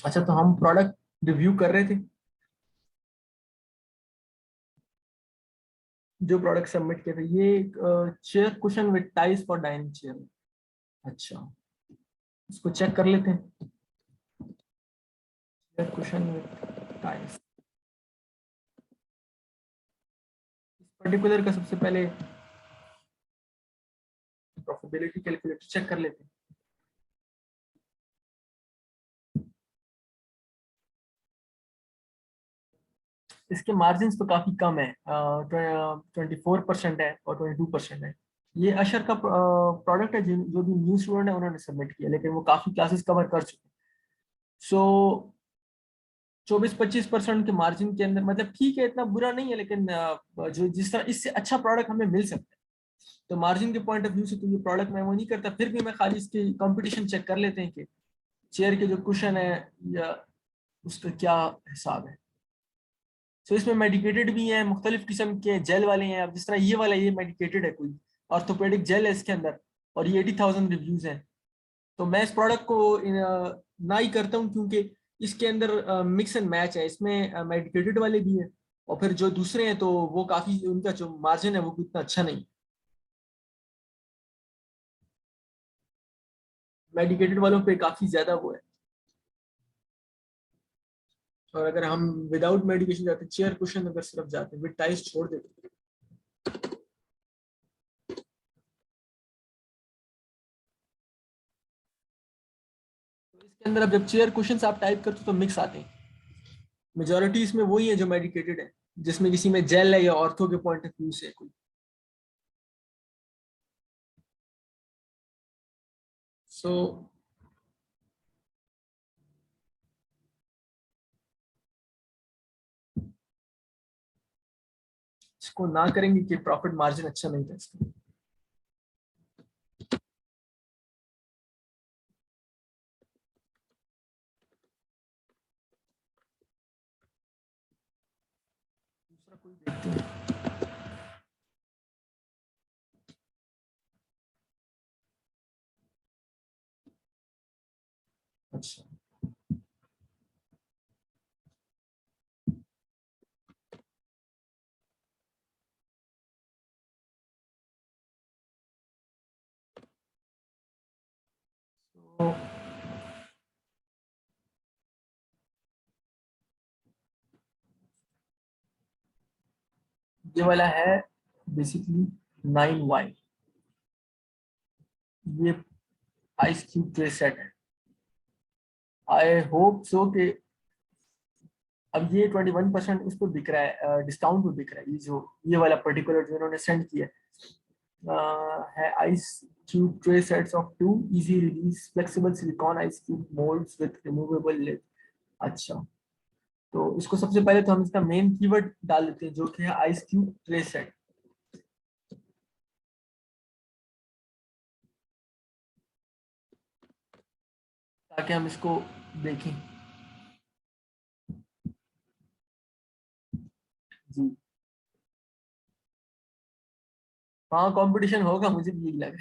अच्छा, तो हम प्रोडक्ट रिव्यू कर रहे थे, जो प्रोडक्ट सबमिट किए थे ये chair cushion with ties for dining chair. अच्छा, इसको चेक कर लेते हैं। चेयर कुशन विद टाइज, इस पर्टिकुलर का सबसे पहले प्रॉफिटेबिलिटी कैलकुलेटर चेक कर लेते हैं। इसके मार्जिन तो काफी कम है, 24% है और 22% है। ये अशर का प्रोडक्ट है, जो भी न्यू स्टूडेंट है उन्होंने सबमिट किया, लेकिन वो काफी क्लासेस कवर कर चुके हैं। सो 24-25% के मार्जिन के अंदर, मतलब ठीक है, इतना बुरा नहीं है, लेकिन जो जिस तरह इससे अच्छा प्रोडक्ट हमें मिल सकता है, तो मार्जिन के पॉइंट ऑफ व्यू से तो ये प्रोडक्ट मैं वो नहीं करता। फिर भी मैं खाली इसकी कंपटीशन चेक कर लेते हैं कि चेयर के जो कुशन है या उसका क्या हिसाब है। सो इसमें मेडिकेटेड भी है, मुख्तलिफ किस्म के जेल वाले हैं। अब जिस तरह ये वाला, ये मेडिकेटेड है, कोई ऑर्थोपेडिक जेल है इसके अंदर, और ये 80,000 रिव्यूज हैं। तो मैं इस प्रोडक्ट को ना ही करता हूँ, क्योंकि इसके अंदर मिक्स एंड मैच है। इसमें मेडिकेटेड वाले भी हैं, और फिर जो दूसरे हैं तो वो काफी, उनका जो मार्जिन है वो इतना अच्छा नहीं। मेडिकेटेड वालों पे काफी ज्यादा वो है। और अगर हम विदाउट मेडिकेशन जाते, चेयर कुशन अगर सिर्फ जाते, विद टाइस छोड़ देते, तो इसके अंदर अब जब चेयर कुशन आप टाइप करते हो तो मिक्स आते हैं। मेजोरिटी इसमें वही है जो मेडिकेटेड है, जिसमें किसी में जेल है या ऑर्थो के पॉइंट ऑफ व्यू से कोई। सो इसको ना करेंगे कि प्रॉफिट मार्जिन अच्छा नहीं था इसका। दूसरा कोई देखते हैं। अच्छा, तो ये वाला है बेसिकली 9Y। ये आइस क्यूब ट्रे सेट है। आई होप सो कि अब ये 21% उस पर बिक रहा है, डिस्काउंट पे बिक रहा है। ये जो ये वाला पर्टिकुलर जो इन्होंने सेंड किया है ice cube tray sets of 2 easy release flexible silicone ice cube moulds with removable lid. अच्छा, तो इसको सबसे पहले तो हम इसका मेन कीवर्ड डाल देते हैं, जो कि है आइस क्यूब ट्रे सेट, ताकि हम इसको देखें। जी हाँ, कंपटीशन होगा, मुझे भी यही लगा।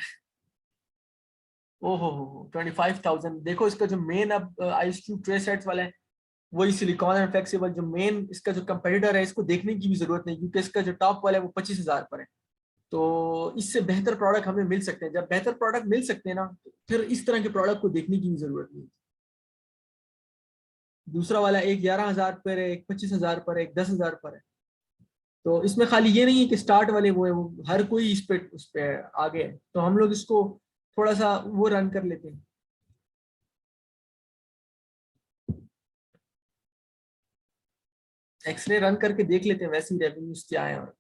ओहो हो 25,000। देखो इसका जो मेन अब आइस क्यूब ट्रे सेट्स वाला है, वही सिलिकॉन एंड फ्लेक्सिबल जो मेन इसका जो कंपेटिटर है, इसको देखने की भी जरूरत नहीं, क्योंकि इसका जो टॉप वाला है वो 25,000 पर है। तो इससे बेहतर प्रोडक्ट हमें मिल सकते हैं। जब बेहतर प्रोडक्ट मिल सकते हैं ना, फिर इस तरह के प्रोडक्ट को देखने की भी जरूरत नहीं। दूसरा वाला एक 11,000 पर है, एक 25,000 पर है, एक 10,000 पर है। तो इसमें खाली ये नहीं है कि स्टार्ट वाले वो है, वो हर कोई उस पे आगे है। तो हम लोग इसको थोड़ा सा वो रन कर लेते हैं, एक्सरे रन करके देख लेते हैं वैसे ही रेवेन्यूज क्या है। और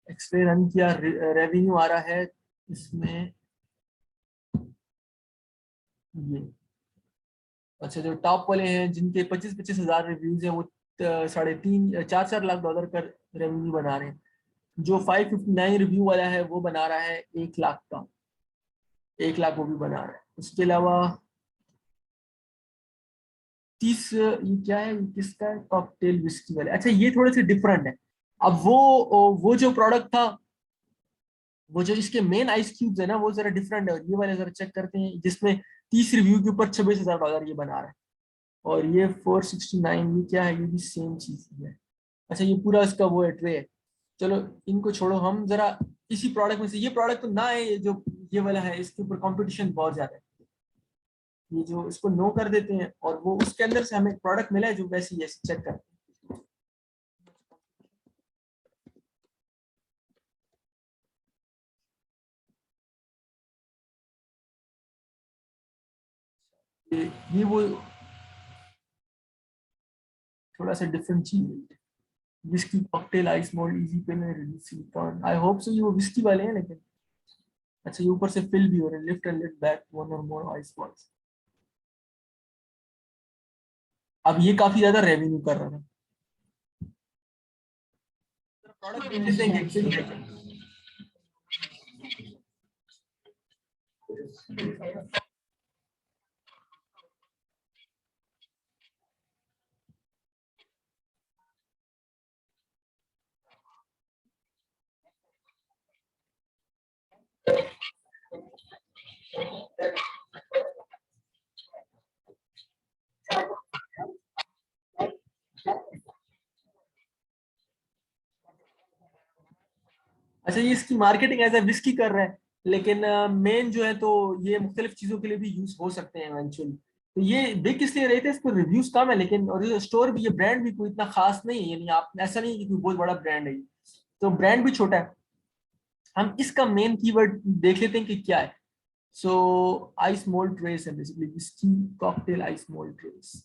एक्सरे रन किया, रेवेन्यू आ रहा है इसमें ये। अच्छा, जो टॉप वाले हैं जिनके 25-25 हजार रिव्यूज हैं, वो 3.5 4 लाख डॉलर का रेवेन्यू बना रहे हैं। जो 559 रिव्यू वाला है वो बना रहा है 1 लाख का, 1 लाख वो भी बना रहा है। उसके अलावा 30, ये क्या है, ये किसका है, कॉकटेल विस्की वाले। अच्छा, ये थोड़े से डिफरेंट है। अब वो जो प्रोडक्ट था, वो जो इसके मेन आइस क्यूब्स है ना, वो जरा डिफरेंट है। और ये वाले जरा चेक करते हैं, जिसमें 30 रिव्यू के ऊपर $26,000 ये बना रहा है। और ये 469, ये क्या है, ये भी सेम चीज है। अच्छा, ये पूरा इसका वो है, ट्रे है। चलो इनको छोड़ो, हम जरा इसी प्रोडक्ट में से, ये प्रोडक्ट तो ना है, ये जो ये वाला है, इसके ऊपर कंपटीशन बहुत ज्यादा है। ये जो इसको नो कर देते हैं, और वो उसके अंदर से हमें एक प्रोडक्ट मिला है जो वैसे ही ऐसे चेक करते हैं। ये वो थोड़ा सा डिफरेंट चीज है। Whisky cocktail ice mould easy pen and release silicone, I hope so ये वो विस्की वाले हैं लेकिन। अच्छा, ये ऊपर से फिल भी हो रहे हैं, lift and lift back one और मोर आइस बॉल्स। अब ये काफी ज्यादा रेवेन्यू कर रहा था। प्रोडक्ट देख लेते हैं कि actually है क्या। अच्छा, ये इसकी मार्केटिंग एज ए विस्की कर रहे हैं, लेकिन मेन जो है तो ये मुख्तलिफ चीजों के लिए भी यूज हो सकते हैं इवेंचुअली। तो ये बिक इसलिए रहे थे, इस पर रिव्यूज कम है, लेकिन और ये स्टोर भी, ये ब्रांड भी कोई इतना खास नहीं है, यानी आप ऐसा नहीं है कि कोई बहुत बड़ा ब्रांड है ये। तो ब्रांड भी छोटा है। हम इसका मेन कीवर्ड देख लेते हैं कि क्या है। सो आइस मोल्ड ट्रेस है, basically whisky cocktail ice mould trays.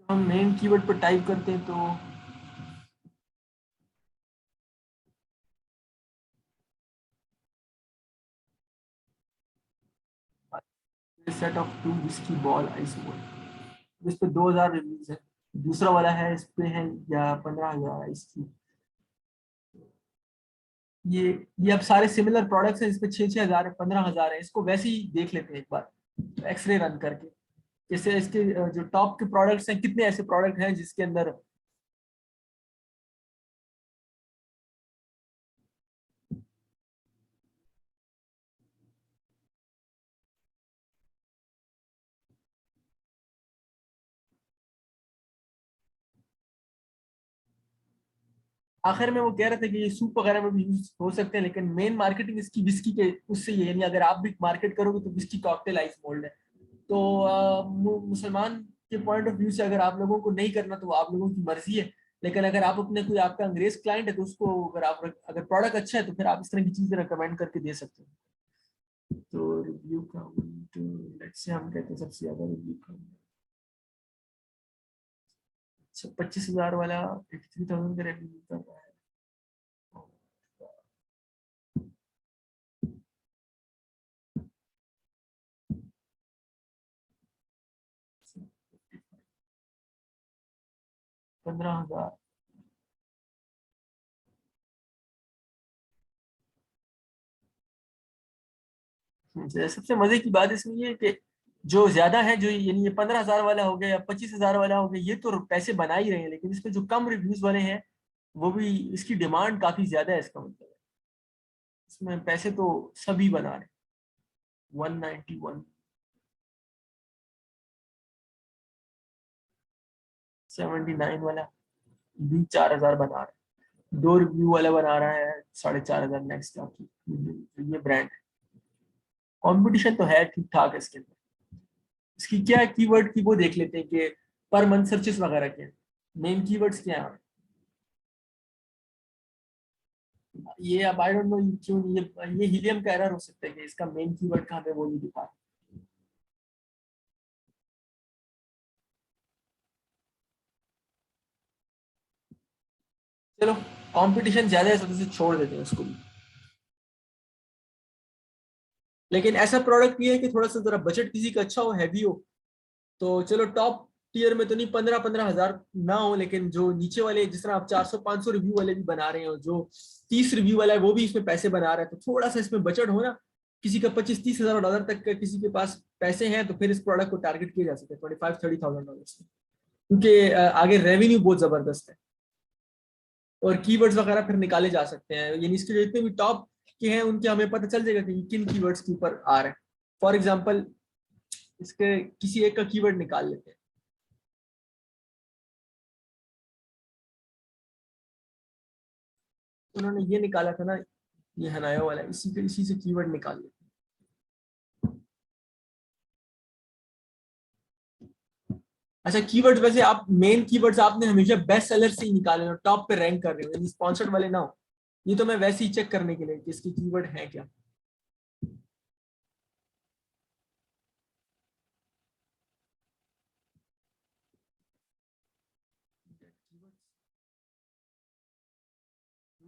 हम मेन कीवर्ड पर टाइप करते हैं तो set of two whisky ball ice mould, इस पे 2,000 रिव्यूज है। दूसरा वाला है, इस पे है या 15,000 इसकी। ये ये अब सारे सिमिलर प्रोडक्ट्स हैं, इस पे 6,000 है, 15,000 है। इसको वैसे ही देख लेते हैं एक बार, एक्सरे रन करके। जैसे इसके जो टॉप के प्रोडक्ट्स हैं, कितने ऐसे प्रोडक्ट हैं जिसके अंदर। आखिर में वो कह रहे थे कि ये सूप वगैरह में भी यूज हो सकते हैं, लेकिन मेन मार्केटिंग इसकी विस्की के उससे ही है, यानी अगर आप भी मार्केट करोगे तो विस्की कॉकटेल आइस मोल्ड है। तो मुसलमान के पॉइंट ऑफ व्यू से अगर आप लोगों को नहीं करना तो आप लोगों की मर्जी है। लेकिन अगर आप अपने कोई आपका अंग्रेज क्लाइंट है तो उसको, अगर आप, अगर प्रोडक्ट अच्छा है तो फिर आप इस तरह की चीजें रिकमेंड करके दे सकते हैं। तो रिव्यू काउंट, लेट्स से हम कहते हैं सबसे ज्यादा रिव्यू काउंट। अच्छा, 25,000 वाला 83,000 का रिव्यू कर रहा है। 15,000। सबसे मजे की बात इसमें ये है कि जो ज्यादा है, जो यानी ये 15,000 वाला हो गया या 25,000 वाला हो गया, ये तो पैसे बना ही रहे हैं, लेकिन इसमें जो कम रिव्यूज वाले हैं, वो भी, इसकी डिमांड काफी ज्यादा है, इसका मतलब है इसमें पैसे तो सभी बना रहे हैं। 191, 79 वाला भी 4,000 बना रहा है। दो रिव्यू वाला बना रहा है 4,500 नेक्स्ट काफी। ये ब्रांड कंपटीशन तो है ठीक ठाक है इसके अंदर। इसकी क्या कीवर्ड की वो देख लेते हैं कि पर मंथ सर्चेस वगैरह के मेन कीवर्ड्स क्या है। ये अब आई डोंट नो क्यों ये हीलियम का एरर हो सकता है कि इसका मेन कीवर्ड कहाँ पे वो नहीं दिखा। चलो, कंपटीशन ज्यादा है तो छोड़ देते हैं उसको भी। लेकिन ऐसा प्रोडक्ट भी है कि थोड़ा सा जरा बजट किसी का अच्छा हो, हैवी हो, तो चलो टॉप टियर में तो नहीं, 15-15 हजार ना हो, लेकिन जो नीचे वाले, जिस तरह आप 400-500 रिव्यू वाले भी बना रहे हो, जो 30 रिव्यू वाला है वो भी इसमें पैसे बना रहा है, तो थोड़ा सा इसमें बजट हो ना, किसी का 25-30 हजार डॉलर तक का किसी के पास पैसे हैं, तो फिर इस प्रोडक्ट को टारगेट किया जा सकता है 25-30 थाउजेंड डॉलर से, क्योंकि आगे रेवेन्यू बहुत जबरदस्त है और कीवर्ड्स वगैरह फिर निकाले जा सकते हैं, यानी इसके जितने भी टॉप के हैं उनके हमें पता चल जाएगा कि किन कीवर्ड्स के ऊपर आ रहे हैं। फॉर एग्जाम्पल इसके किसी एक का कीवर्ड निकाल लेते हैं। उन्होंने ये निकाला था ना, ये हनाया वाला, इसी से कीवर्ड निकाल लेते हैं। अच्छा, कीवर्ड्स वैसे आप मेन कीवर्ड्स आपने हमेशा बेस्ट सेलर से ही निकाले हो, टॉप पे रैंक कर रहे हो, यानी स्पॉन्सर्ड वाले ना हो। ये तो मैं वैसे ही चेक करने के लिए कि इसके कीवर्ड है क्या।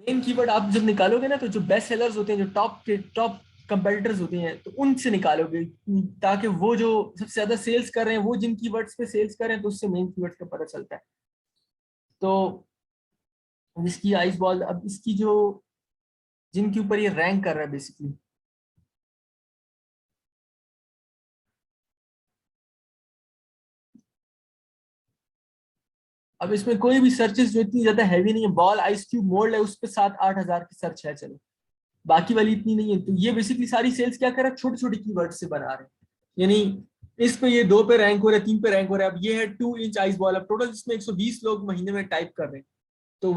मेन कीवर्ड आप जब निकालोगे ना, तो जो बेस्ट सेलर्स होते हैं, जो टॉप के टॉप कंपेटिटर्स होते हैं, तो उनसे निकालोगे, ताकि वो जो सबसे ज्यादा सेल्स कर रहे हैं, वो जिन कीवर्ड्स पे सेल्स कर रहे हैं, तो उससे मेन कीवर्ड्स का पता चलता है। तो इसकी आइस बॉल, अब इसकी जो जिनके ऊपर ये रैंक कर रहा है बेसिकली, अब इसमें कोई भी सर्चेस जो इतनी ज्यादा हैवी नहीं है, बॉल आइस क्यूब मोल्ड है, उस पर 7-8 हजार की सर्च है, चलो बाकी वाली इतनी नहीं है। तो ये बेसिकली सारी सेल्स क्या कर रहा है, छोटे छोटे कीवर्ड से बना रहे हैं, यानी इस पे ये 2 पे रैंक हो रहा है, 3 पे रैंक हो रहा है। अब ये है 2 इंच आइस बॉल, अब टोटल इसमें 120 लोग महीने में टाइप कर रहे हैं, तो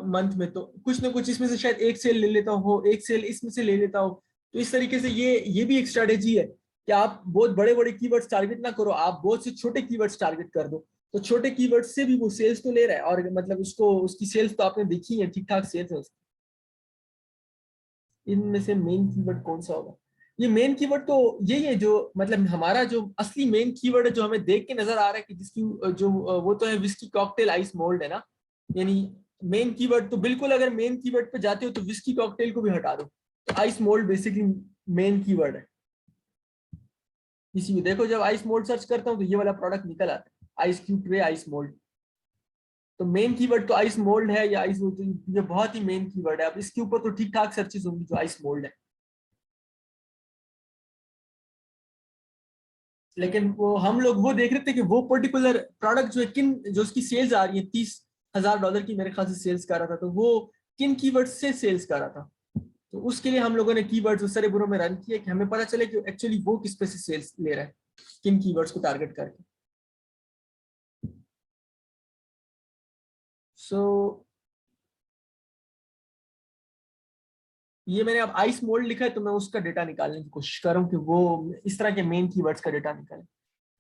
मंथ में तो कुछ ना कुछ इसमें से शायद एक सेल ले लेता हो, एक सेल इसमें से ले लेता हो। तो इस तरीके से ये भी एक स्ट्रेटेजी है कि आप बहुत बड़े बड़े कीवर्ड्स टारगेट ना करो, आप बहुत से छोटे कीवर्ड्स टारगेट कर दो, तो छोटे कीवर्ड्स से भी वो सेल्स तो ले रहा है, और मतलब उसको उसकी सेल्स तो आपने देखी है, ठीक ठाक सेल्स है उसकी। इनमें से मेन कीवर्ड कौन सा होगा? ये मेन कीवर्ड तो यही है, जो मतलब हमारा जो असली मेन कीवर्ड है, जो हमें देख के नजर आ रहा है कि जिसकी जो वो तो है विस्की कॉकटेल आइस मोल्ड है ना, यानी मेन कीवर्ड तो बिल्कुल, अगर मेन कीवर्ड पे जाते हो तो विस्की कॉकटेल को भी हटा दो, तो ice mould basically main keyword है। इसी में देखो, जब आइस मोल्ड सर्च करता हूँ तो ये वाला प्रोडक्ट निकल आता है, ice cube tray ice mould. तो मेन कीवर्ड तो आइस मोल्ड है या आइस, ये बहुत ही मेन कीवर्ड है। अब इसके ऊपर तो ठीक ठाक सर्चेस होंगी जो आइस मोल्ड है, लेकिन वो हम लोग वो देख रहे थे कि वो पर्टिकुलर प्रोडक्ट जो है, किन जो उसकी सेल्स आ रही है, 30 हजार डॉलर की मेरे ख्याल से सेल्स कर रहा था, तो वो किन कीवर्ड से सेल्स कर रहा था। तो उसके लिए हम लोगों ने कीवर्ड्स उस सारे बुरों में रन किए कि हमें पता चले कि एक्चुअली वो किस पे से सेल्स ले रहा है, किन कीवर्ड्स को टारगेट करके। सो ये मैंने अब आइस मोल्ड लिखा है, तो मैं उसका डेटा निकालने की कोशिश कर रहा हूँ कि वो इस तरह के मेन कीवर्ड्स का डेटा निकाले।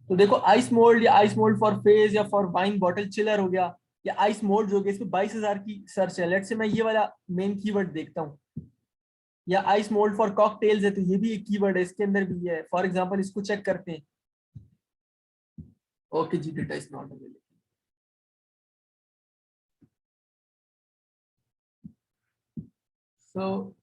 तो देखो, आइस मोल्ड या आइस मोल्ड फॉर फेस या फॉर वाइन बॉटल चिलर हो गया, या आइस मोल्ड जो हो गया, इसमें 22 हजार की सर्च है। लेट्स से मैं ये वाला मेन कीवर्ड देखता हूँ, या आइस मोल्ड फॉर कॉकटेल्स है, तो ये भी एक कीवर्ड है, इसके अंदर भी है। फॉर एग्जांपल इसको चेक करते हैं। ओके जी, data is not available. So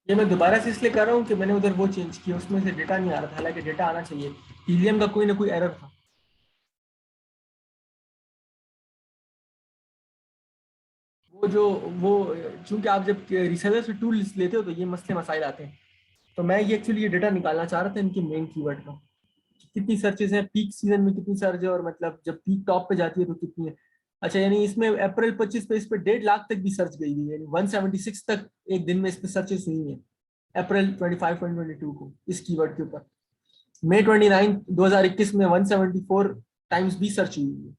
ये मैं दोबारा से इसलिए कर रहा हूँ कि मैंने उधर वो चेंज किया, उसमें से डेटा नहीं आ रहा था, हालांकि डेटा आना चाहिए। हीलियम का कोई ना कोई एरर था। वो जो वो चूंकि आप जब रिसेलर से टूल्स लेते हो तो ये मसले मसाइल आते हैं। तो मैं ये एक्चुअली ये डेटा निकालना चाह रहा था इनके मेन कीवर्ड का, कितनी सर्चेज हैं पीक सीजन में, कितनी सर्च है, और मतलब जब पीक टॉप पे जाती है तो कितनी है। अच्छा, यानी इसमें अप्रैल 25 पे इस पे 1.5 लाख तक भी सर्च गई हुई है, यानी 176 तक एक दिन में इस पे सर्चेस हुई है अप्रैल 25 2022 को इस कीवर्ड के ऊपर। मई 29 2021 में 174 टाइम्स भी सर्च हुई है।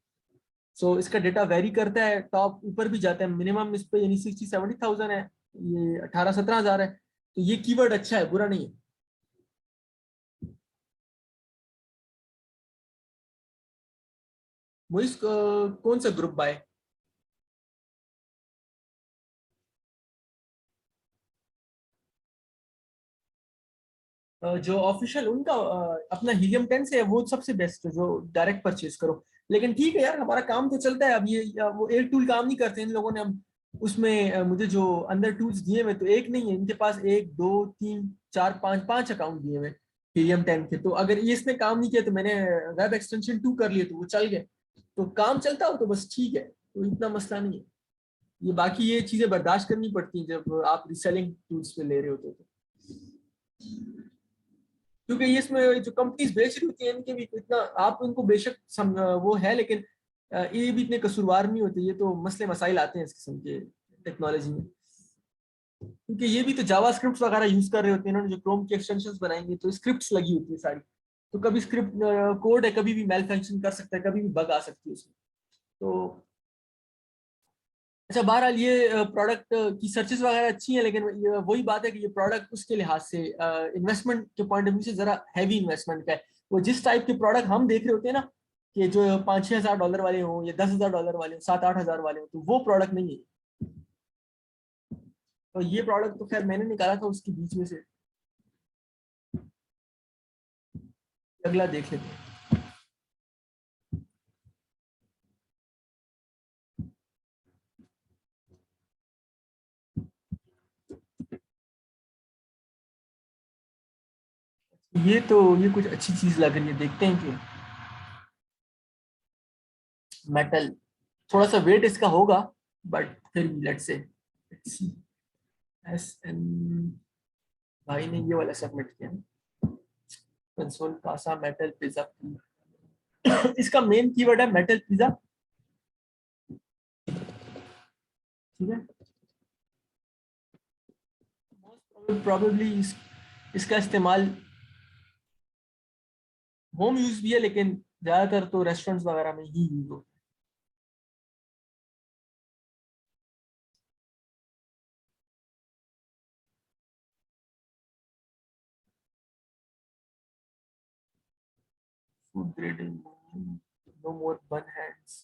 सो इसका डेटा वेरी करता है, टॉप ऊपर भी जाता है, मिनिमम इस पे यानी 60-70,000 है, ये 18-17 हजार है। तो ये कीवर्ड अच्छा है, बुरा नहीं है। मोइस कौन सा ग्रुप बाय? जो ऑफिशियल उनका अपना हीलियम 10 से है वो सबसे बेस्ट है, जो डायरेक्ट परचेज करो। लेकिन ठीक है यार, हमारा काम तो चलता है। अब ये वो एक टूल काम नहीं करते इन लोगों ने। हम उसमें मुझे जो अंदर टूल्स दिए हुए तो एक नहीं है इनके पास, एक दो तीन चार पांच पांच अकाउंट दिए हुए हीलियम 10 के। तो अगर ये इसने काम नहीं किया तो मैंने वेब एक्सटेंशन 2 कर लिए तो वो चल गए। तो काम चलता हो तो बस ठीक है, तो इतना मसला नहीं है। ये बाकी ये चीजें बर्दाश्त करनी पड़ती हैं जब आप रिसेलिंग टूल्स पे ले रहे होते हो तो। क्योंकि ये इसमें जो कंपनीज बेच रही होती हैं इनके भी इतना, आप इनको बेशक वो है, लेकिन ये भी इतने कसूरवार नहीं होते। ये तो मसले मसाइल आते हैं इस किस्म के टेक्नोलॉजी में, क्योंकि ये भी तो जावास्क्रिप्ट वगैरह यूज कर रहे होते हैं। इन्होंने जो क्रोम की एक्सटेंशंस बनाएंगे तो स्क्रिप्ट्स लगी होती है सारी। तो कभी स्क्रिप्ट कोड है, कभी भी मेल फंक्शन कर सकता है, कभी भी बग आ सकती है उसमें। तो अच्छा, बहरहाल ये प्रोडक्ट की सर्चेस वगैरह अच्छी हैं, लेकिन वही बात है कि ये प्रोडक्ट उसके लिहाज से इन्वेस्टमेंट के पॉइंट ऑफ व्यू से जरा हैवी इन्वेस्टमेंट का है। वो जिस टाइप के प्रोडक्ट हम देख रहे होते हैं ना, कि जो 5-6 हजार डॉलर वाले हों या 10 हजार डॉलर वाले हों, 7-8 हजार वाले हों, तो वो प्रोडक्ट नहीं है। तो ये प्रोडक्ट तो खैर मैंने निकाला था उसके बीच में से। अगला देख लेते हैं। ये कुछ अच्छी चीज लग रही है, देखते हैं कि मेटल, थोड़ा सा वेट इसका होगा, बट फिर लेट्स से एस एन भाई ने ये वाला सबमिट किया, कंसोल कासा मेटल पिज्जा। इसका मेन कीवर्ड है मेटल पिज्जा, ठीक है। प्रोबेबली इसका इस्तेमाल होम यूज भी है, लेकिन ज्यादातर तो रेस्टोरेंट्स वगैरह में ही यूज होता है। Food grading, no more burn hands,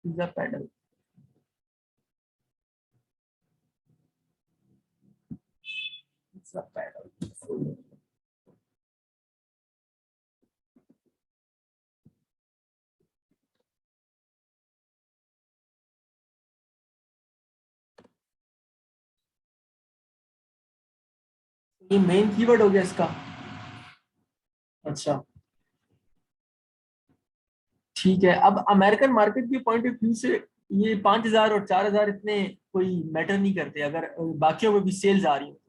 pizza paddle. Pizza paddle, ये मेन कीवर्ड हो गया इसका। अच्छा, ठीक है। अब अमेरिकन मार्केट के पॉइंट ऑफ व्यू से ये 5 हजार और 4 हजार इतने कोई मैटर नहीं करते, अगर बाकियों में भी सेल्स आ रही हो,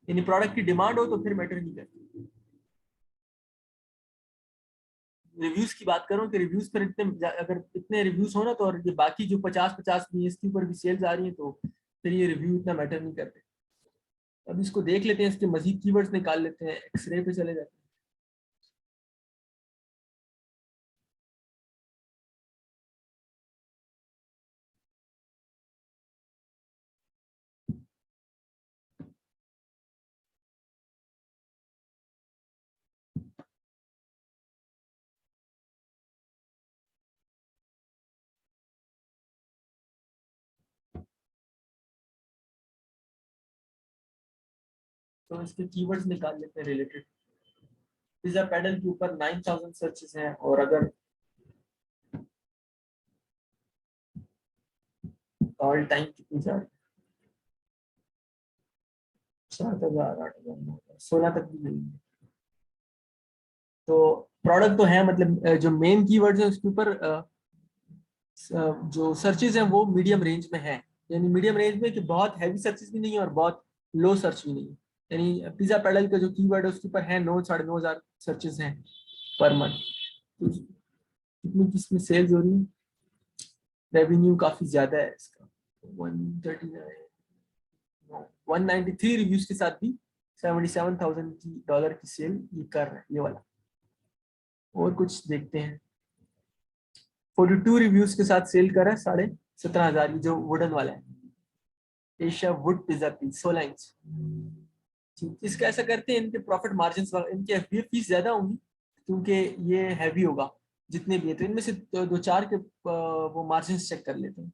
यानी प्रोडक्ट की डिमांड हो तो फिर मैटर नहीं करती। रिव्यूज की बात करूं कि रिव्यूज पर इतने, अगर इतने रिव्यूज हो ना, तो और ये बाकी जो 50-50 भी इसके ऊपर भी सेल्स आ रही है, तो फिर ये रिव्यू इतना मैटर नहीं करते। अब इसको देख लेते हैं, इसके मजीद कीवर्ड्स निकाल लेते हैं, एक्सरे पे चले जाते हैं। तो इसके कीवर्ड्स निकाल लेते हैं रिलेटेड। पिज्जा पैडल के ऊपर 9,000 सर्चेस हैं, और अगर ऑल टाइम कितनी जा रही है, 7 हजार, 8 हजार, 9 हजार, 16 तक भी गई है। तो प्रोडक्ट तो है, मतलब जो मेन कीवर्ड्स है उसके ऊपर जो सर्चेज हैं वो मीडियम रेंज में है, यानी मीडियम रेंज में कि बहुत हैवी सर्चेज भी नहीं है और बहुत लो सर्च भी नहीं है। यानी पिज्जा पेडल का जो कीवर्ड है उसके ऊपर है 9-9.5 हजार सर्चेज हैं पर मंथ। तो कितनी किसमें सेल्स हो रही है, रेवेन्यू काफी ज्यादा है इसका, 193 रिव्यूज के साथ भी $77,000 की सेल ये कर रहे हैं ये वाला। और कुछ देखते हैं, 42 रिव्यूज के साथ सेल कर रहा है 17,500 की, जो वुडन वाला है, Asia wood pizza piece 16 inch. ठीक, इसका ऐसा करते हैं, इनके प्रॉफिट मार्जिन इनके एफबीए फीस ज्यादा होंगी क्योंकि ये हैवी होगा जितने भी है, तो इनमें से दो चार के वो मार्जिन चेक कर लेते हैं।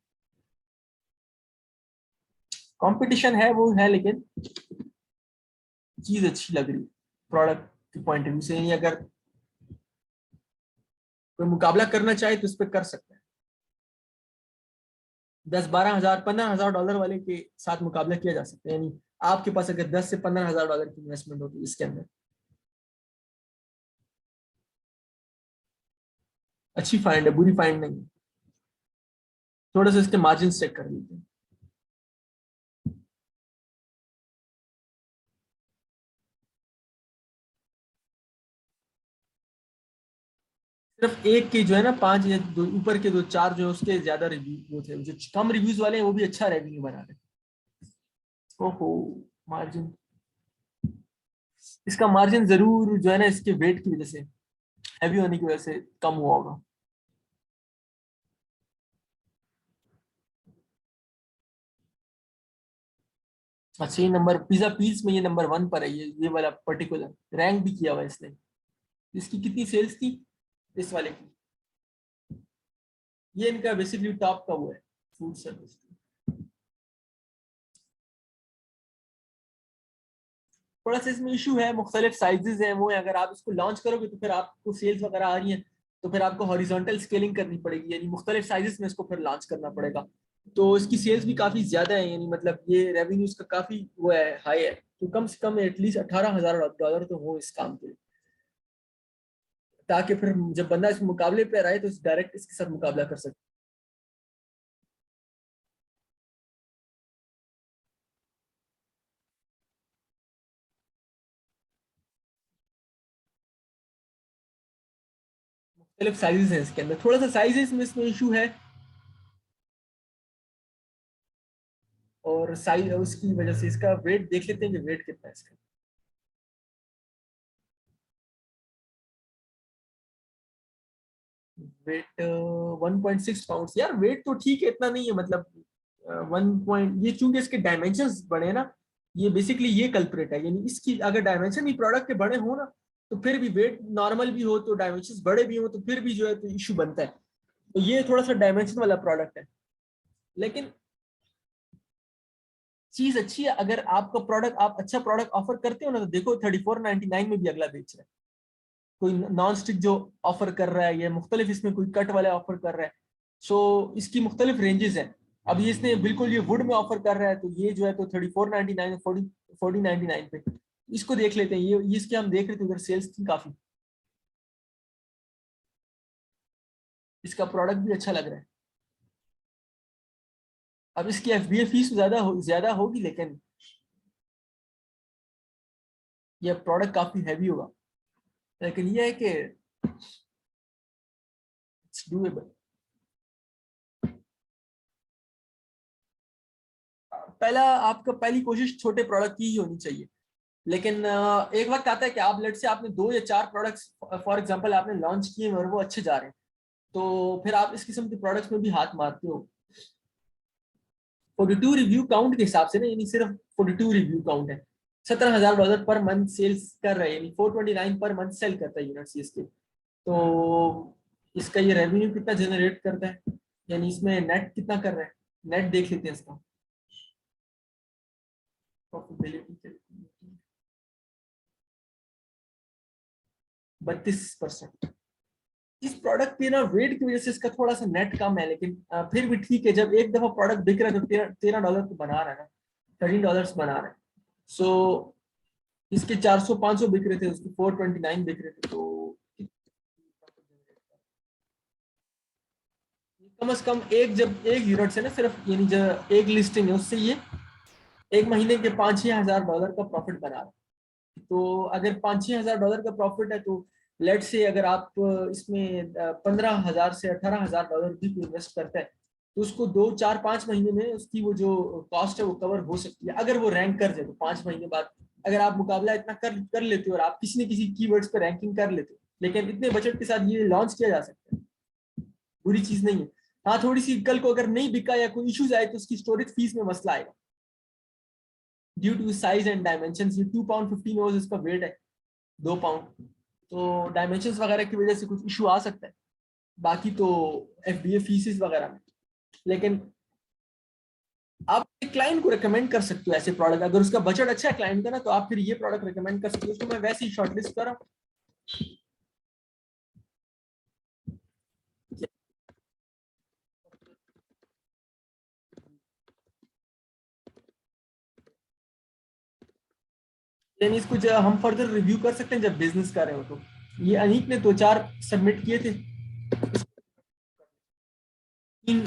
कंपटीशन है वो है, लेकिन चीज अच्छी लग रही है प्रोडक्ट के पॉइंट ऑफ व्यू से। अगर कोई मुकाबला करना चाहे तो इस पर कर सकते हैं, 10-12 हजार $15,000 वाले के साथ मुकाबला किया जा सकता है। यानी आपके पास अगर 10 से $15,000 की इन्वेस्टमेंट होती है इसके अंदर, अच्छी फाइंड है, बुरी फाइंड नहीं है। थोड़ा सा इसके मार्जिन चेक कर लेते हैं। सिर्फ एक के जो है ना 5 या दो ऊपर के 2-4 जो है उसके ज्यादा रिव्यू वो थे, जो कम रिव्यूज वाले हैं वो भी अच्छा रेवेन्यू बना रहे हैं। ओहो, मार्जिन, इसका मार्जिन जरूर जो है ना इसके वेट की वजह से, हैवी होने की वजह से कम हुआ होगा। अच्छा, ये नंबर पिज्जा पीस में ये नंबर 1 पर है, ये वाला पर्टिकुलर रैंक भी किया हुआ है इसने। इसकी कितनी सेल्स थी इस वाले की, ये इनका बेसिकली टॉप का वो है फूड सर्विस। थोड़ा सा इसमें इशू है, मुख्तलिफ साइजेस हैं वो है, अगर आप इसको लॉन्च करोगे तो फिर आपको सेल्स वगैरह आ रही हैं तो फिर आपको हॉरिजॉन्टल स्केलिंग करनी पड़ेगी, यानी मुख्तलिफ साइजेस में इसको फिर लॉन्च करना पड़ेगा। तो इसकी सेल्स भी काफी ज्यादा है, यानी मतलब ये रेवेन्यूज का काफी वो है, हाई है। तो कम से कम एटलीस्ट $18,000 तो हो इस काम के लिए, ताकि फिर जब बंदा इस मुकाबले पे आए तो डायरेक्ट इसके साथ मुकाबला कर सके। मुख्तलिफ साइजेस हैं इसके अंदर, थोड़ा सा साइजेस में इसमें इशू है, और साइज उसकी वजह से इसका वेट देख लेते हैं कि वेट कितना है इसका। वेट 1.6 पाउंड, यार वेट तो ठीक है, इतना नहीं है मतलब 1 पॉइंट, ये चूंकि इसके डायमेंशन बड़े हैं ना, ये बेसिकली ये कल्प्रेट है, यानी इसकी अगर डायमेंशन ही प्रोडक्ट के बड़े हो ना तो फिर भी वेट नॉर्मल भी हो तो डायमेंशन बड़े भी हो तो फिर भी जो है तो इशू बनता है। तो ये थोड़ा सा डायमेंशन वाला प्रोडक्ट है, लेकिन चीज अच्छी है। अगर आपका प्रोडक्ट, आप अच्छा प्रोडक्ट ऑफर करते हो ना, तो देखो 34.99 में भी अगला बेच रहा है, कोई नॉन स्टिक जो ऑफर कर रहा है, या मुख्तलिफ इसमें कोई कट वाले ऑफर कर रहा है। सो इसकी मुख्तलिफ रेंजेस हैं। अब ये इसने बिल्कुल ये वुड में ऑफर कर रहा है, तो ये जो है तो 34.99, 40.99 पे इसको देख लेते हैं। ये इसके हम देख रहे थे उधर सेल्स थी काफी, इसका प्रोडक्ट भी अच्छा लग रहा है। अब इसकी एफबीए फीस ज्यादा होगी, लेकिन ये प्रोडक्ट काफी हैवी होगा, लेकिन ये है कि इट्स डूएबल। पहली कोशिश छोटे प्रोडक्ट की ही होनी चाहिए, लेकिन एक वक्त आता है कि आप लेट से आपने 2 या 4 प्रोडक्ट्स फॉर एग्जांपल आपने लॉन्च किए और वो अच्छे जा रहे हैं, तो फिर आप इस किस्म के प्रोडक्ट्स में भी हाथ मारते हो। 42 रिव्यू काउंट के हिसाब से ना, यानी सिर्फ 42 रिव्यू काउंट है, $17,000 पर मंथ सेल्स कर रहे हैं, यानी 429 पर मंथ सेल करता है यूनिट्स इसके। तो इसका ये रेवेन्यू कितना जनरेट करता है, यानी इसमें नेट कितना कर रहा है, नेट देख लेते हैं इसका प्रॉफिटेबिलिटी, 32%। इस प्रोडक्ट के ना वेट की वजह से इसका थोड़ा सा नेट कम है, लेकिन फिर भी ठीक है, जब एक दफा प्रोडक्ट बिक रहा है तो $13 तो बना रहा है ना, $13 बना रहा है। सो इसके 400-500 बिक रहे थे, उसके 429 बिक रहे थे, तो कम से कम जब एक यूनिट से ना सिर्फ, यानी जो एक लिस्टिंग है उससे ये एक महीने के $5-6 हज़ार का प्रॉफिट बना रहा है। तो अगर $5-6 हज़ार का प्रॉफिट है तो लेट से अगर आप इसमें 15,000 से $18,000 भी इन्वेस्ट करते हैं तो उसको 2-4-5 महीने में उसकी वो जो कॉस्ट है वो कवर हो सकती है, अगर वो रैंक कर जाए तो 5 महीने बाद अगर आप मुकाबला इतना कर कर लेते हो और आप किसी न किसी कीवर्ड्स पर रैंकिंग कर लेते हो। लेकिन इतने बजट के साथ ये लॉन्च किया जा सकता है, बुरी चीज नहीं है। हाँ, थोड़ी सी कल को अगर नहीं बिका या कोई इश्यूज आए तो उसकी स्टोरेज फीस में मसला आएगा due to size and dimension. ये 2 पाउंड 15 ओज इसका वेट है, 2 पाउंड, तो डायमेंशन वगैरह की वजह से कुछ इशू आ सकता है। बाकी तो एफबीए फीसेस वगैरह में, लेकिन आप एक क्लाइंट को रिकमेंड कर सकते हो ऐसे प्रोडक्ट, अगर उसका बजट अच्छा है क्लाइंट का ना तो आप फिर ये प्रोडक्ट रिकमेंड कर सकते हो। उसको मैं वैसे ही शॉर्टलिस्ट कर रहा हूँ। यानी इसको हम फर्दर रिव्यू कर सकते हैं जब बिजनेस कर रहे हो तो। ये अनीक ने 2-4 सबमिट किए थे, 3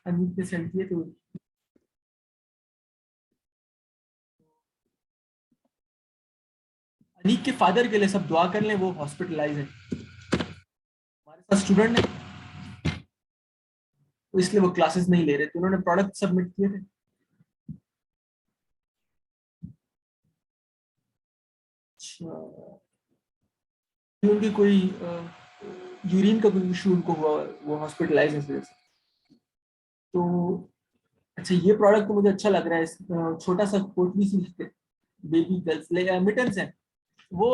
अनीक ने सेंड किए थे। अनीक के फादर के लिए सब दुआ कर लें, वो हॉस्पिटलाइज है, हमारे साथ स्टूडेंट है, तो इसलिए वो क्लासेस नहीं ले रहे थे, उन्होंने प्रोडक्ट सबमिट किए थे। अच्छा, उनकी कोई यूरिन का कोई इशू उनको हुआ, वो हॉस्पिटलाइज है इस वजह से। तो अच्छा, ये प्रोडक्ट तो मुझे अच्छा लग रहा है। छोटा सा पोटली सी बेबी गर्ल्स मिटन्स है वो।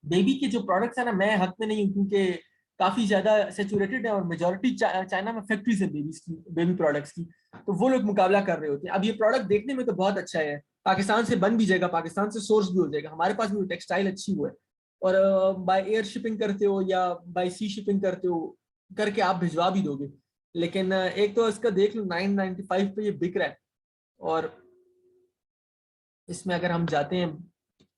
बेबी के जो प्रोडक्ट्स है ना, मैं हक में नहीं हूँ क्योंकि काफी ज्यादा सेचुरेटेड है और मेजोरिटी चाइना में फैक्ट्रीज है बेबीज की, बेबी प्रोडक्ट्स की। तो वो लोग मुकाबला कर रहे होते हैं। अब ये प्रोडक्ट देखने में तो बहुत अच्छा है, पाकिस्तान से बन भी जाएगा, पाकिस्तान से सोर्स भी हो जाएगा, हमारे पास भी टेक्सटाइल अच्छी हुआ है। और बाय एयर शिपिंग करते हो या बाय सी शिपिंग करते हो करके आप भिजवा भी दोगे। लेकिन एक तो इसका देख लो 995 पे ये बिक रहा है। और इसमें अगर हम जाते हैं,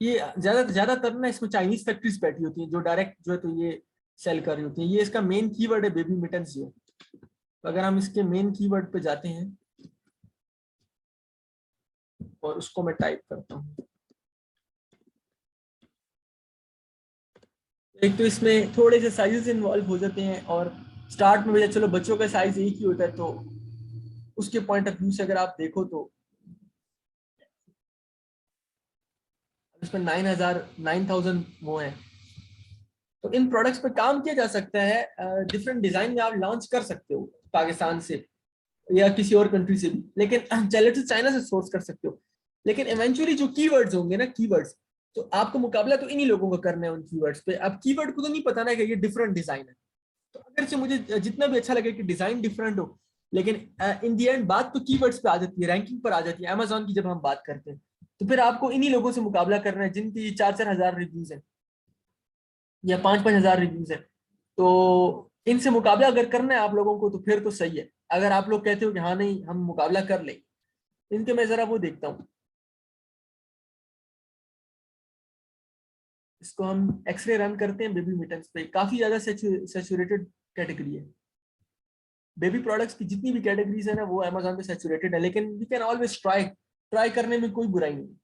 ये ज्यादातर ना इसमें चाइनीज फैक्ट्रीज बैठी होती हैं जो डायरेक्ट जो है तो ये सेल कर रही होती हैं। ये इसका मेन कीवर्ड है बेबी मिटन्स जो। तो अगर हम इसके मेन कीवर्ड पे जाते हैं और उसको मैं टाइप करता हूँ, एक तो इसमें थोड़े से साइजेस इन्वॉल्व हो जाते हैं। और स्टार्ट में चलो बच्चों का साइज एक ही होता है, तो उसके पॉइंट ऑफ व्यू से अगर आप देखो तो इसमें 9,000 वो है। तो इन प्रोडक्ट्स पे काम किया जा सकता है, डिफरेंट डिजाइन में आप लॉन्च कर सकते हो पाकिस्तान से या किसी और कंट्री से भी, लेकिन चले तो चाइना से सोर्स कर सकते हो। लेकिन इवेंचुअली जो कीवर्ड्स होंगे ना, कीवर्ड्स, तो आपको मुकाबला तो इन्हीं लोगों का करना है उन कीवर्ड्स पे। अब कीवर्ड को तो नहीं पता ना कि ये डिफरेंट डिजाइन है, तो अगर से मुझे जितना भी अच्छा लगे कि डिजाइन डिफरेंट हो, लेकिन इन दी एंड बात तो कीवर्ड्स पे आ जाती है, रैंकिंग पर आ जाती है। अमेजोन की जब हम बात करते हैं तो फिर आपको इन्हीं लोगों से मुकाबला करना है जिनकी 4-4 हज़ार रिव्यूज है या 5-5 हज़ार रिव्यूज है। तो इनसे मुकाबला अगर करना है आप लोगों को तो फिर तो सही है। अगर आप लोग कहते हो कि हाँ नहीं हम मुकाबला कर लें इनके, मैं जरा वो देखता हूँ, इसको हम एक्सरे रन करते हैं बेबी मिटन्स पे, काफी ज्यादा सेचुरेटेड कैटेगरी है। बेबी प्रोडक्ट्स की जितनी भी कैटेगरीज है ना वो अमेजोन पे सेचुरेटेड है, लेकिन we can always try, try करने में कोई बुराई नहीं।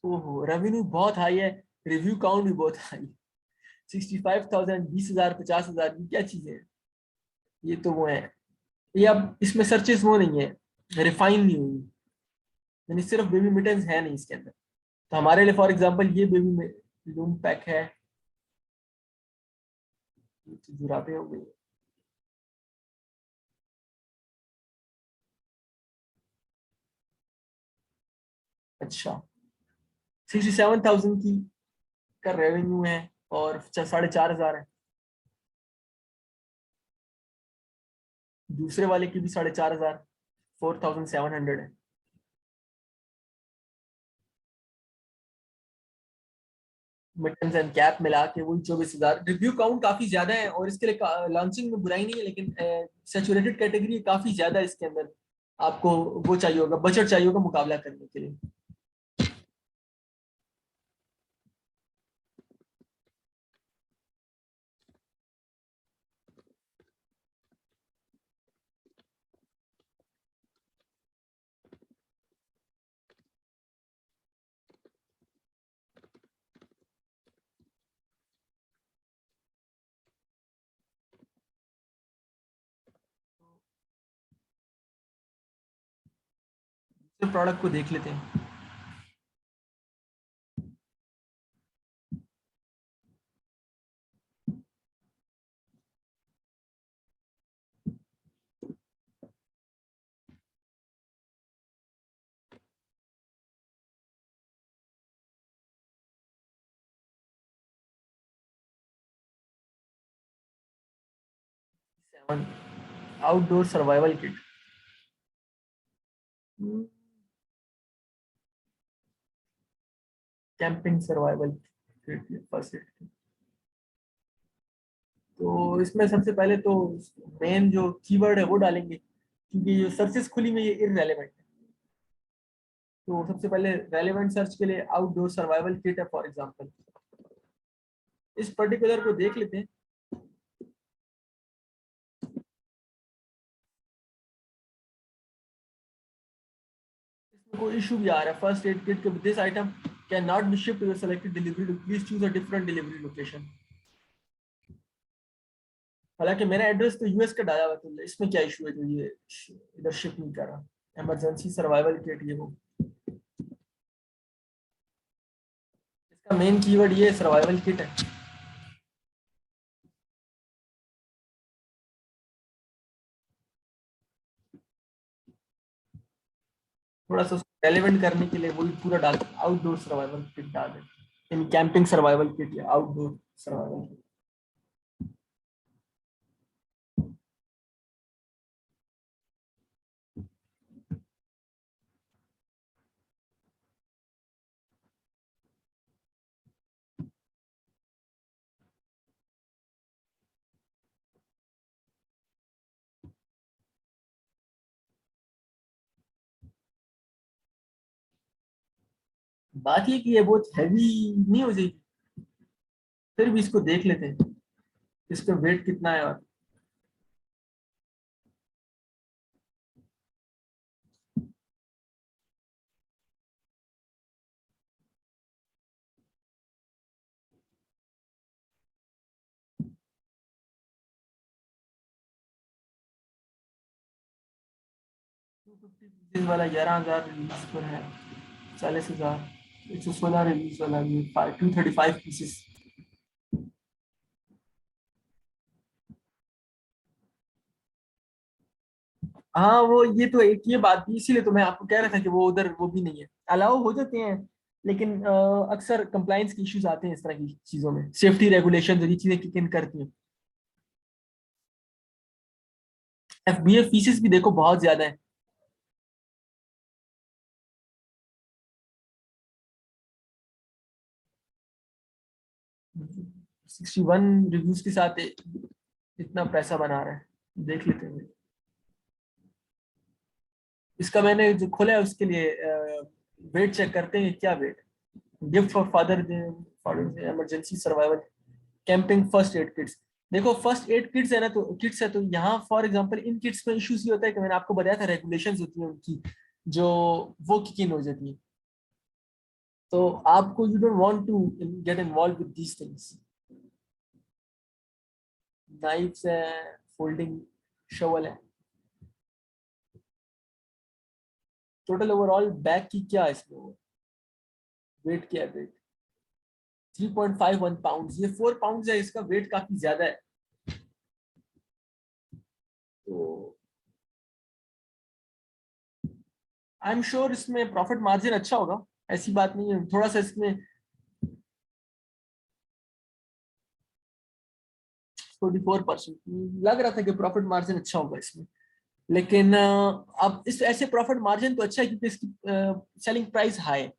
ओहो, रेवेन्यू बहुत हाई है, रिव्यू काउंट भी बहुत हाई, 65,000, 20,000, 50,000, ये क्या चीजें हैं। ये तो वो है, ये अब इसमें सर्चेस वो नहीं है, रिफाइन नहीं हुई, यानी सिर्फ बेबी मिटन्स है नहीं इसके अंदर। तो हमारे लिए फॉर एग्जांपल ये बेबी लूम पैक है, ये तो जुराबे हो गई। अच्छा, 67,000 की का रेवेन्यू है और 4,500 है। दूसरे वाले की भी 4,500, 4,700 है। मिटन्स एंड कैप मिला के वही 24,000। रिव्यू काउंट काफी ज्यादा है और इसके लिए लॉन्चिंग में बुराई नहीं है, लेकिन सेचुरेटेड कैटेगरी काफी ज्यादा है इसके अंदर। आपको वो चाहिए होगा, बजट चाहिए होगा मुकाबला करने के लिए। प्रोडक्ट को देख लेते हैं। Outdoor survival kit, camping survival kit, first aid. तो इसमें सबसे पहले तो मेन जो कीवर्ड है वो डालेंगे, क्योंकि जो सर्चेस खुली में ये इररेलेवेंट है। तो सबसे पहले रेलेवेंट सर्च के लिए आउटडोर सर्वाइवल किट है फॉर एग्जांपल, इस पर्टिकुलर को देख लेते हैं। इसमें कोई इशू भी आ रहा है, फर्स्ट एड किट के this item can not be shipped to the selected delivery, please choose a different delivery location. हालांकि मेरा एड्रेस तो यूएस का डाला हुआ है, तो इसमें क्या इशू है जो ये इधर शिप नहीं कर रहा। इमरजेंसी सर्वाइवल किट, ये वो, इसका मेन कीवर्ड ये सर्वाइवल किट है। थोड़ा सा रेलेवेंट करने के लिए वही पूरा डाल, आउटडोर सर्वाइवल किट डाल दें, इन कैंपिंग सर्वाइवल किट या आउटडोर सर्वाइवल किट। बात ये कि ये बहुत हैवी नहीं हो जाएगी, फिर भी इसको देख लेते हैं इसका वेट कितना है। और वाला 11,000 रिलीज पर है, 40,000, 116 रिलीज वाला ये 235 पीसेस। हाँ वो ये तो एक ये बात भी, इसीलिए तो मैं आपको कह रहा था कि वो उधर वो भी नहीं है, अलाउ हो जाते हैं, लेकिन अक्सर कंप्लाइंस की इश्यूज आते हैं इस तरह की चीजों में, सेफ्टी रेगुलेशन ये चीजें किक इन करती हैं। एफबीए फीसेस भी देखो बहुत ज्यादा है। 61 रिव्यूज के साथ इतना पैसा बना रहा है, देख लेते हैं। इसका मैंने जो खोला है उसके लिए वेट चेक करते हैं क्या weight, gift for father, father emergency survival, camping first aid kits. देखो फर्स्ट एड किट्स है ना, तो किट्स है, तो यहाँ फॉर एग्जांपल इन किट्स में इश्यूज ये होता है कि मैंने आपको बताया था रेगुलेशंस होती है उनकी, जो वो किक इन हो जाती है। तो आपको you don't want to get involve with these things. Knives है, फोल्डिंग शवल है। टोटल ओवरऑल बैग की क्या है इसमें, वेट क्या है, वेट 3.51 पाउंड, ये 4 पाउंड है, इसका वेट काफी ज्यादा है। तो आई एम श्योर इसमें प्रॉफिट मार्जिन अच्छा होगा, ऐसी बात नहीं है, थोड़ा सा इसमें 44% लग रहा था कि प्रॉफिट मार्जिन अच्छा होगा इसमें। लेकिन अब इस ऐसे प्रॉफिट मार्जिन तो अच्छा है क्योंकि इसकी सेलिंग प्राइस हाई है।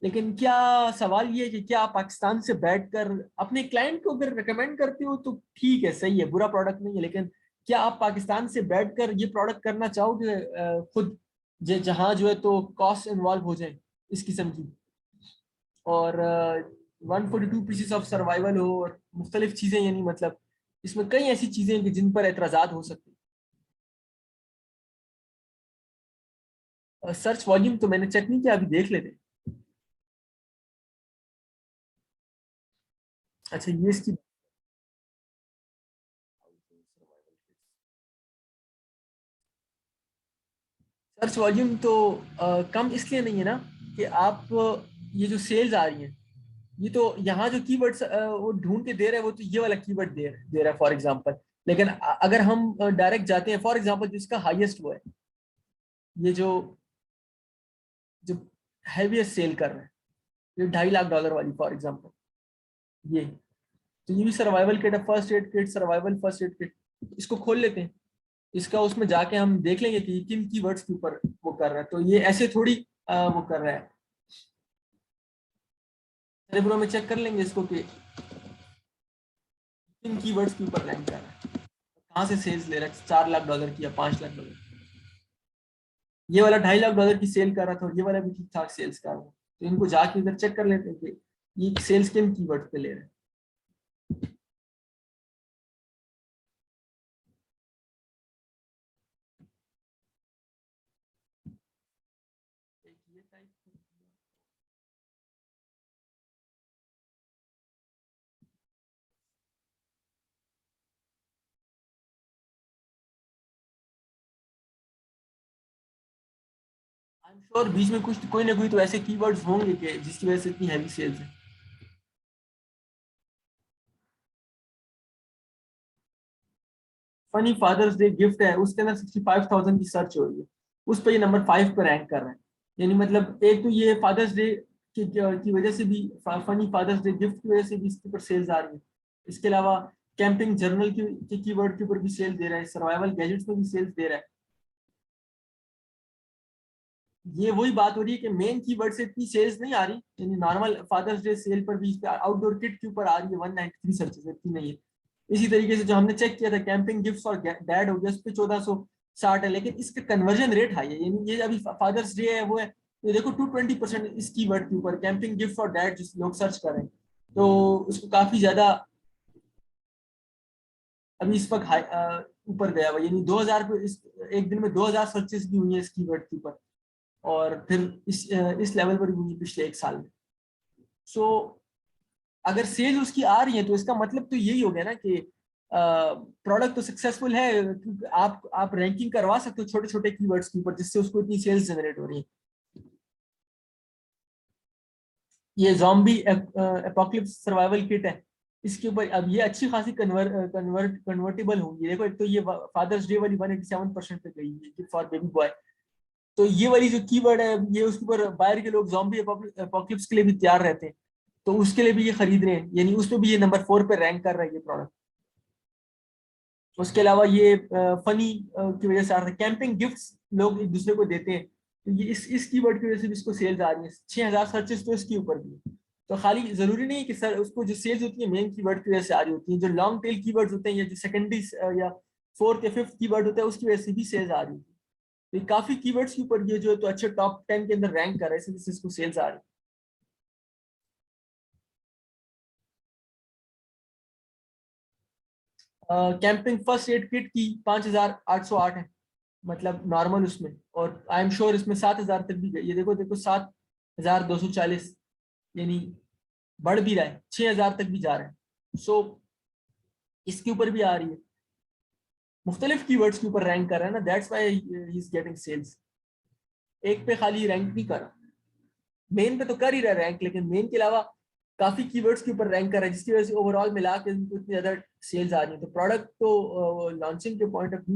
लेकिन क्या सवाल ये है कि क्या आप पाकिस्तान से बैठकर अपने क्लाइंट को अगर रिकमेंड करते हो तो ठीक है, सही है, बुरा प्रोडक्ट नहीं है, लेकिन क्या आप पाकिस्तान से बैठकर ये प्रोडक्ट करना चाहोगे खुद, जहाँ जो है तो कॉस्ट इन्वॉल्व हो जाए इस किस्म की, और 142 पीसेस ऑफ सर्वाइवल हो और मुख्तलिफ चीजें, यानी मतलब इसमें कई ऐसी चीजें हैं कि जिन पर एतराजात हो सकते हैं। सर्च वॉल्यूम तो मैंने चेक नहीं किया, अभी देख लेते हैं। अच्छा ये इसकी सर्च वॉल्यूम तो कम इसलिए नहीं है ना कि आप ये जो सेल्स आ रही हैं, ये तो यहाँ जो कीवर्ड्स वो ढूंढ के दे रहा है वो तो ये वाला कीवर्ड दे रहा है फॉर एग्जांपल। लेकिन अगर हम डायरेक्ट जाते हैं फॉर एग्जांपल जिसका हाईएस्ट वो है, ये जो जो हैवीएस्ट सेल कर रहा है, ये $2.5 लाख वाली फॉर एग्जांपल, ये तो ये भी सर्वाइवल किट है, first aid kit, survival first aid kit. इसको खोल लेते हैं, इसका उसमें जाके हम देख लेंगे कि किन कीवर्ड्स के ऊपर वो कर रहा है। तो ये ऐसे थोड़ी वो कर रहा है, सेरेब्रो में चेक कर लेंगे इसको कि किन कीवर्ड्स के ऊपर रैंक कर रहा है, कहाँ से सेल्स ले रहा है, $4 लाख की या $5 लाख। ये वाला $2.5 लाख की सेल कर रहा था और ये वाला भी ठीक ठाक सेल्स कर रहा है। तो इनको जाके इधर चेक कर लेते हैं कि ये सेल्स किन कीवर्ड पे ले रहे हैं। आई एम श्योर बीच में कुछ कोई ना कोई तो ऐसे कीवर्ड्स होंगे कि जिसकी वजह से इतनी हैवी सेल्स है। फनी फादर्स डे गिफ्ट है, उसके अंदर 65,000 की सर्च हो रही है, उस पर ये नंबर 5 पर रैंक कर रहा है। यानी मतलब एक तो ये फादर्स डे की वजह से भी, फनी फादर्स डे गिफ्ट की वजह से भी इसके ऊपर सेल्स आ रही है। इसके अलावा कैंपिंग जर्नल की कीवर्ड के ऊपर भी सेल दे रहा है, सर्वाइवल गैजेट्स में भी सेल्स दे रहा है। ये वही बात हो रही है कि मेन कीवर्ड से इतनी सेल्स नहीं आ रही, यानी नॉर्मल फादर्स डे सेल पर भी, इस पे आउटडोर किट के ऊपर आ रही है 193 सर्चेस, इतनी नहीं है। इसी तरीके से जो हमने चेक किया था कैंपिंग गिफ्ट्स और डैड हो गया, उस पर 1460 है, लेकिन इसका कन्वर्जन रेट हाई है। यानी ये अभी फादर्स डे है वो है, तो देखो 220% इस कीवर्ड के ऊपर कैंपिंग गिफ्ट और डैड जिस लोग सर्च कर रहे हैं, तो उसको काफी ज्यादा अभी इस वक्त ऊपर गया हुआ। यानी 2000 पे एक दिन में 2000 सर्चेस भी हुई है इस कीवर्ड के ऊपर, और फिर इस लेवल पर भी हुई पिछले एक साल में। सो अगर सेल उसकी आ रही है तो इसका मतलब तो यही हो गया ना कि प्रोडक्ट तो सक्सेसफुल है, क्योंकि आप रैंकिंग करवा सकते हो छोटे छोटे कीवर्ड्स के ऊपर जिससे उसको इतनी सेल्स जनरेट हो रही है। ये जॉम्बी एपोकलिप्स सर्वाइवल किट है, इसके ऊपर अब ये अच्छी खासी कन्वर्टेबल होंगी। देखो एक तो ये फादर्स डे वाली 187% पे गई है फॉर बेबी बॉय। तो ये वाली जो कीवर्ड है, ये उसके ऊपर बाहर के लोग जॉम्बी एपोकलिप्स के लिए भी तैयार रहते हैं, तो उसके लिए भी ये खरीद रहे हैं, यानी उस पर भी ये नंबर 4 पे रैंक कर रहा है ये प्रोडक्ट। उसके अलावा ये फनी की वजह से आ रहा है, कैंपिंग गिफ्ट्स लोग एक दूसरे को देते हैं, तो ये इस कीवर्ड की वजह से भी इसको सेल्स आ रही है। 6000 सर्चेस तो इसके ऊपर भी है। तो खाली जरूरी नहीं है कि सर उसको जो सेल्स होती है मेन कीवर्ड की वजह से आ रही होती है, जो लॉन्ग टेल कीवर्ड्स होते हैं या जो सेकेंडरी या फोर्थ या फिफ्थ कीवर्ड होता है उसकी वजह से भी सेल्स आ रही है। तो ये काफी कीवर्ड्स के ऊपर ये जो है तो अच्छे टॉप 10 के अंदर रैंक कर रहा है, इस वजह से इसको सेल्स आ रही है। कैंपिंग फर्स्ट एड किट की 5808 है, मतलब नॉर्मल उसमें, और आई एम श्योर इसमें 7000 तक भी गई। ये देखो देखो 7240, यानी बढ़ भी रहा है, 6000 तक भी जा रहा है। सो इसके ऊपर भी आ रही है, मुख्तलिफ कीवर्ड्स के ऊपर रैंक कर रहा है ना, that's why he is getting sales. एक पे खाली रैंक नहीं कर रहा, मेन पे तो कर ही रहा रैंक, लेकिन मेन के अलावा काफी कीवर्ड्स के ऊपर रैंक कर रहा है, जिसकी वजह से ओवरऑल मिला के इनको इतनी ज्यादा सेल्स आ रही है। तो प्रोडक्ट तो लॉन्चिंग के पॉइंट ऑफ व्यू